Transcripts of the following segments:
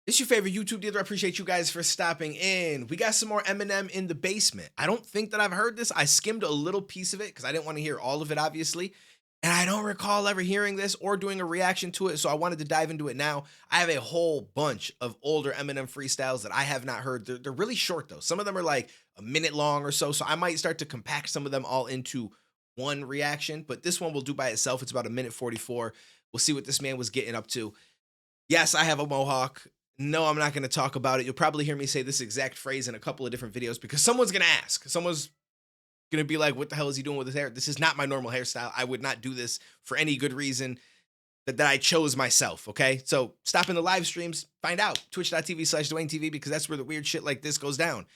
It's your favorite YouTube dealer. I appreciate you guys for stopping in. We got some more Eminem in the basement. I don't think that I've heard this. I skimmed a little piece of it because I didn't want to hear all of it, obviously. And I don't recall ever hearing this or doing a reaction to it. So I wanted to dive into it now. I have a whole bunch of older Eminem freestyles that I have not heard. They're really short, though. Some of them are like a minute long or so. So I might start to compact some of them all into one reaction. But this one will do by itself. It's about a minute 44. We'll see what this man was getting up to. Yes, I have a mohawk. No, I'm not going to talk about it. You'll probably hear me say this exact phrase in a couple of different videos because someone's going to ask. Someone's going to be like, what the hell is he doing with his hair? This is not my normal hairstyle. I would not do this for any good reason that I chose myself, okay? So stop in the live streams, find out. Twitch.tv/DuaneTV because that's where the weird shit like this goes down.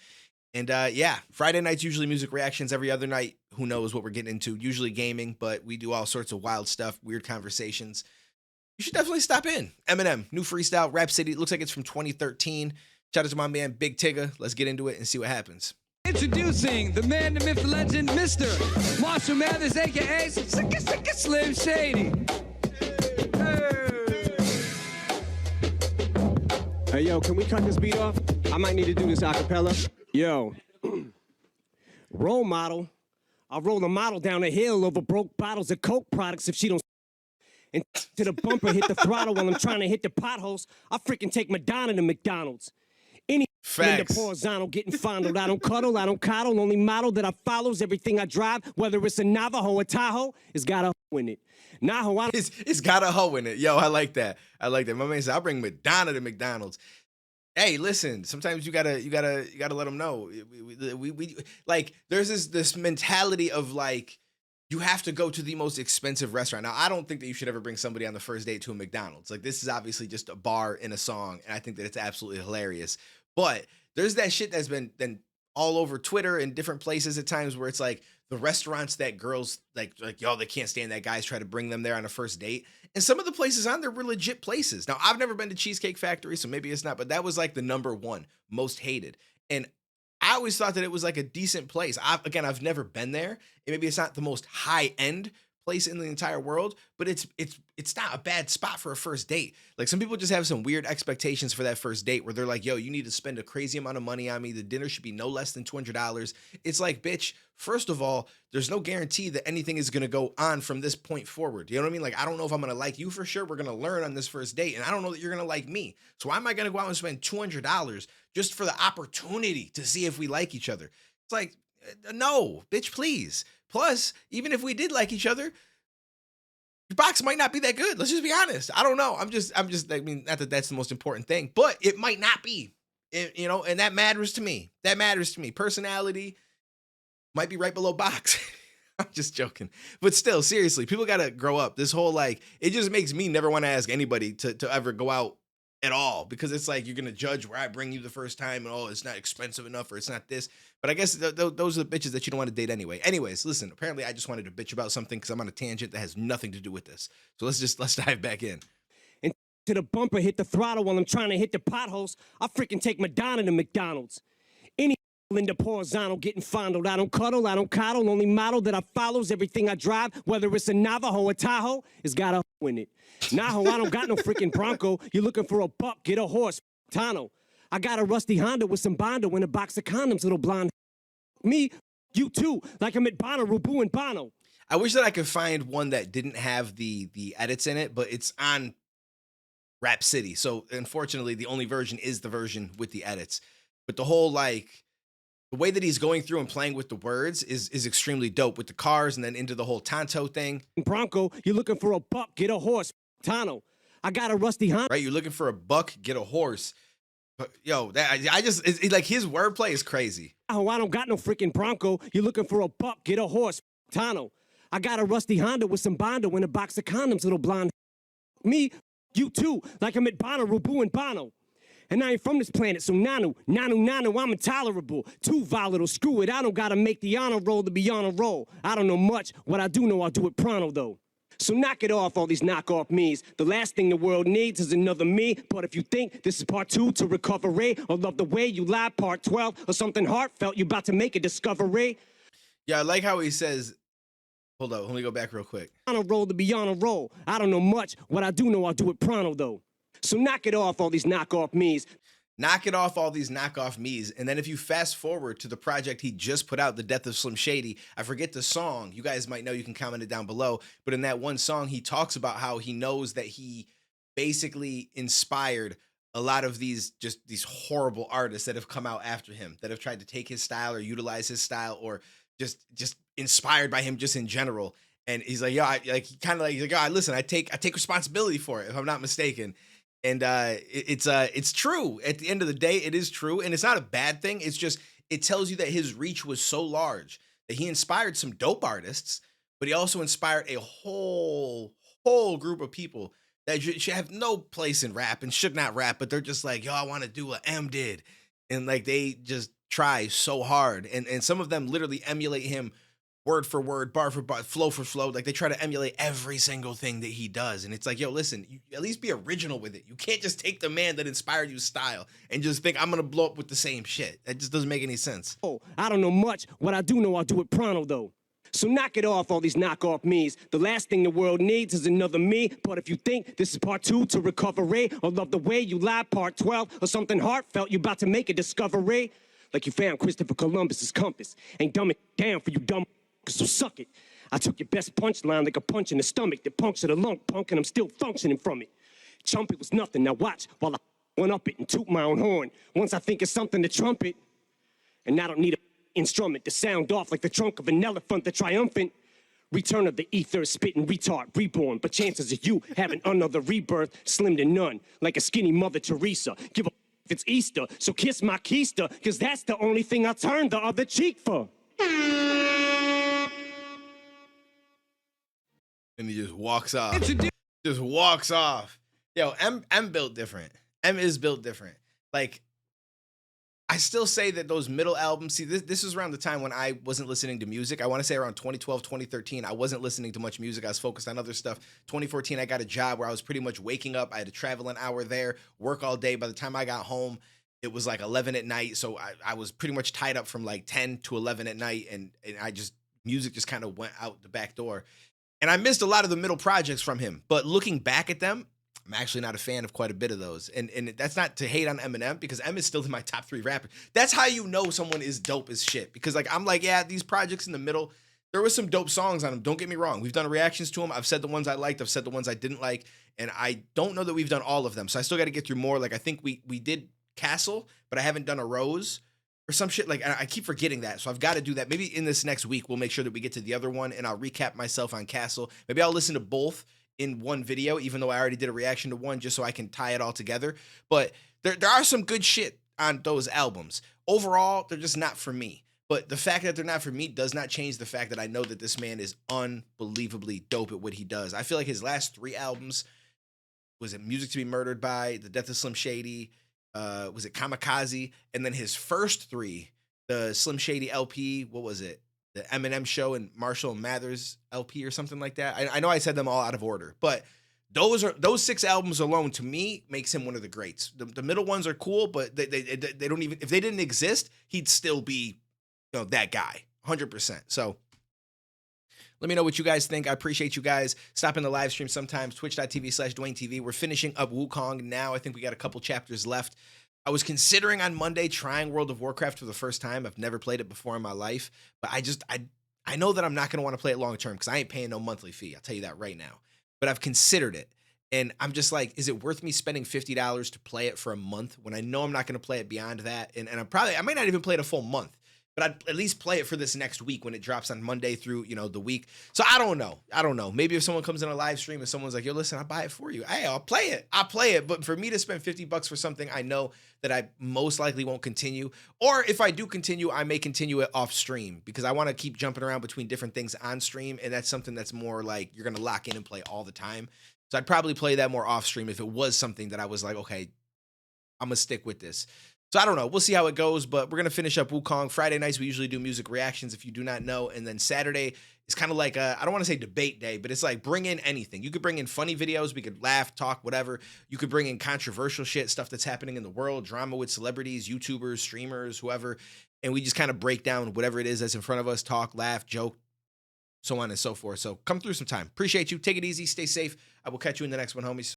And yeah, Friday nights usually music reactions. Every other night, who knows what we're getting into. Usually gaming, but we do all sorts of wild stuff, weird conversations. You should definitely stop in. Eminem, new freestyle, Rap City. Looks like it's from 2013. Shout out to my man, Big Tigger. Let's get into it and see what happens. Introducing the man, the myth, the legend, Mr. Marshall Mathers, a.k.a. Slim Shady. Hey, yo, can we cut this beat off? I might need to do this a cappella. Yo. Role model. I'll roll a model down a hill over broke bottles of Coke products if she don't. And to the bumper, hit the throttle while I'm trying to hit the potholes. I freaking take Madonna to McDonald's. Any in the horizontal getting fondled. I don't cuddle, I don't coddle. Only model that I follows everything I drive, whether it's a Navajo or Tahoe, it's got a hoe in it. Navajo, I don't. It's got a hoe in it. Yo, I like that. I like that. My man said, I'll bring Madonna to McDonald's. Hey, listen, sometimes you gotta let them know. We like, there's this mentality of like, you have to go to the most expensive restaurant. Now, I don't think that you should ever bring somebody on the first date to a McDonald's. Like, this is obviously just a bar in a song, and I think that it's absolutely hilarious. But there's that shit that's been all over Twitter and different places at times where it's like the restaurants that girls like yo, they can't stand that guys try to bring them there on a first date. And some of the places on there were legit places. Now, I've never been to Cheesecake Factory, so maybe it's not, but that was like the #1 most hated. And I always thought that it was like a decent place. I've never been there. And maybe it's not the most high end place in the entire world, but it's not a bad spot for a first date. Like, some people just have some weird expectations for that first date where they're like, yo, you need to spend a crazy amount of money on me. The dinner should be no less than $200. It's like, bitch, first of all, there's no guarantee that anything is going to go on from this point forward. You know what I mean? Like, I don't know if I'm going to like you for sure. We're going to learn on this first date. And I don't know that you're going to like me. So why am I going to go out and spend $200 just for the opportunity to see if we like each other? It's like, no, bitch, please. Plus, even if we did like each other, your box might not be that good. Let's just be honest. I don't know. I mean, not that that's the most important thing, but it might not be, you know, and that matters to me. That matters to me. Personality might be right below box. I'm just joking. But still, seriously, people got to grow up. This whole, like, it just makes me never want to ask anybody to ever go out at all, because it's like, you're going to judge where I bring you the first time and, oh, it's not expensive enough or it's not this. But I guess those are the bitches that you don't want to date anyway. Anyways, listen, apparently I just wanted to bitch about something because I'm on a tangent that has nothing to do with this. So let's dive back in. And to the bumper, hit the throttle while I'm trying to hit the potholes. I freaking take Madonna to McDonald's. Any in the horizontal getting fondled. I don't cuddle, I don't coddle. Only model that I follows everything I drive, whether it's a Navajo or Tahoe, it's got a hoe in it. Navajo, I don't got no freaking Bronco. You're looking for a buck, get a horse. Tano. I got a rusty Honda with some Bondo and a box of condoms, little blonde. Me, you too, like I'm at Bonnaroo, Boo and Bono. I wish that I could find one that didn't have the edits in it, but it's on Rap City. So unfortunately, the only version is the version with the edits. But the whole, like, the way that he's going through and playing with the words is extremely dope, with the cars and then into the whole Tonto thing. Bronco, you're looking for a buck, get a horse. Tano. I got a rusty Honda. Right, you're looking for a buck, get a horse. But, yo, it's like, his wordplay is crazy. Oh, I don't got no freaking Bronco. You're looking for a buck, get a horse. Tano. I got a rusty Honda with some Bondo and a box of condoms, little blonde. Me, you too, like I'm at Bonnaroo, Boo and Bono. And I ain't from this planet, so nanu, I'm intolerable. Too volatile, screw it, I don't gotta make the honor roll to be on a roll. I don't know much, what I do know, I'll do it pronto though. So knock it off, all these knockoff me's. The last thing the world needs is another me. But if you think this is part 2 to recovery, or love the way you lie, part 12, or something heartfelt, you about to make a discovery. Yeah, I like how he says, hold up, let me go back real quick. On a roll to be on a roll. I don't know much, what I do know, I'll do it pronto though. So knock it off, all these knockoff me's. Knock it off, all these knockoff me's. And then if you fast forward to the project he just put out, The Death of Slim Shady, I forget the song. You guys might know, you can comment it down below. But in that one song, he talks about how he knows that he basically inspired a lot of these horrible artists that have come out after him, that have tried to take his style or utilize his style, or just inspired by him just in general. And he's like, yeah, he's like, oh, listen, I take responsibility for it, if I'm not mistaken. And it's true. At the end of the day, it is true, and it's not a bad thing. It's just, it tells you that his reach was so large that he inspired some dope artists, but he also inspired a whole group of people that should have no place in rap and should not rap, but they're just like, yo, I want to do what M did, and like they just try so hard, and some of them literally emulate him word for word, bar for bar, flow for flow. Like they try to emulate every single thing that he does. And it's like, yo, listen, you at least be original with it. You can't just take the man that inspired you style and just think I'm going to blow up with the same shit. That just doesn't make any sense. Oh, I don't know much. What I do know, I'll do it pronto, though. So knock it off, all these knockoff me's. The last thing the world needs is another me. But if you think this is part 2 to recovery, or love the way you lie, part 12, or something heartfelt, you about to make a discovery, like you found Christopher Columbus's compass. Ain't dumb it down for you dumb, so suck it. I took your best punchline like a punch in the stomach that punctured a lung, punk, and I'm still functioning from it. Chump, it was nothing. Now watch while I one up it and toot my own horn. Once I think it's something to trumpet, and I don't need an instrument to sound off like the trunk of an elephant, the triumphant return of the ether, spitting retard, reborn. But chances of you having another rebirth, slim to none, like a skinny Mother Teresa. Give a if it's Easter, so kiss my keister, cause that's the only thing I turn the other cheek for. And he just walks off. Just walks off. Yo, M built different. M is built different. Like, I still say that those middle albums, see, this was around the time when I wasn't listening to music. I want to say around 2012, 2013, I wasn't listening to much music. I was focused on other stuff. 2014, I got a job where I was pretty much waking up. I had to travel an hour there, work all day. By the time I got home, it was like 11 at night. So I was pretty much tied up from like 10 to 11 at night. And music just kind of went out the back door. And I missed a lot of the middle projects from him. But looking back at them, I'm actually not a fan of quite a bit of those. And that's not to hate on Eminem, because M is still in my top 3 rappers. That's how you know someone is dope as shit. Because like, I'm like, yeah, these projects in the middle, there was some dope songs on them. Don't get me wrong. We've done reactions to them. I've said the ones I liked. I've said the ones I didn't like. And I don't know that we've done all of them. So I still got to get through more. Like, I think we did Castle, but I haven't done a Rose or some shit. Like, I keep forgetting that. So I've got to do that. Maybe in this next week, we'll make sure that we get to the other one, and I'll recap myself on Castle. Maybe I'll listen to both in one video, even though I already did a reaction to one, just so I can tie it all together. But there are some good shit on those albums. Overall, they're just not for me. But the fact that they're not for me does not change the fact that I know that this man is unbelievably dope at what he does. I feel like his last 3 albums, was it Music to Be Murdered By, The Death of Slim Shady, was it Kamikaze? And then his first 3, the Slim Shady LP, what was it? The Eminem Show and Marshall Mathers LP or something like that. I know I said them all out of order, but those 6 albums alone to me makes him one of the greats. The middle ones are cool, but they don't even, if they didn't exist, he'd still be, you know, that guy 100%. So let me know what you guys think. I appreciate you guys stopping the live stream sometimes. Twitch.tv/DuaneTV. We're finishing up Wukong now. I think we got a couple chapters left. I was considering on Monday trying World of Warcraft for the first time. I've never played it before in my life, but I know that I'm not going to want to play it long term because I ain't paying no monthly fee. I'll tell you that right now. But I've considered it, and I'm just like, is it worth me spending $50 to play it for a month when I know I'm not going to play it beyond that? And I might not even play it a full month, but I'd at least play it for this next week when it drops on Monday through, you know, the week. So I don't know. Maybe if someone comes in a live stream and someone's like, yo, listen, I'll buy it for you. Hey, I'll play it. But for me to spend $50 for something I know that I most likely won't continue, or if I do continue, I may continue it off stream because I want to keep jumping around between different things on stream. And that's something that's more like you're going to lock in and play all the time. So I'd probably play that more off stream if it was something that I was like, okay, I'm going to stick with this. So I don't know. We'll see how it goes, but we're going to finish up Wukong. Friday nights, we usually do music reactions, if you do not know. And then Saturday is kind of like I don't want to say debate day, but it's like bring in anything. You could bring in funny videos. We could laugh, talk, whatever. You could bring in controversial shit, stuff that's happening in the world, drama with celebrities, YouTubers, streamers, whoever. And we just kind of break down whatever it is that's in front of us, talk, laugh, joke, so on and so forth. So come through sometime. Appreciate you. Take it easy. Stay safe. I will catch you in the next one, homies.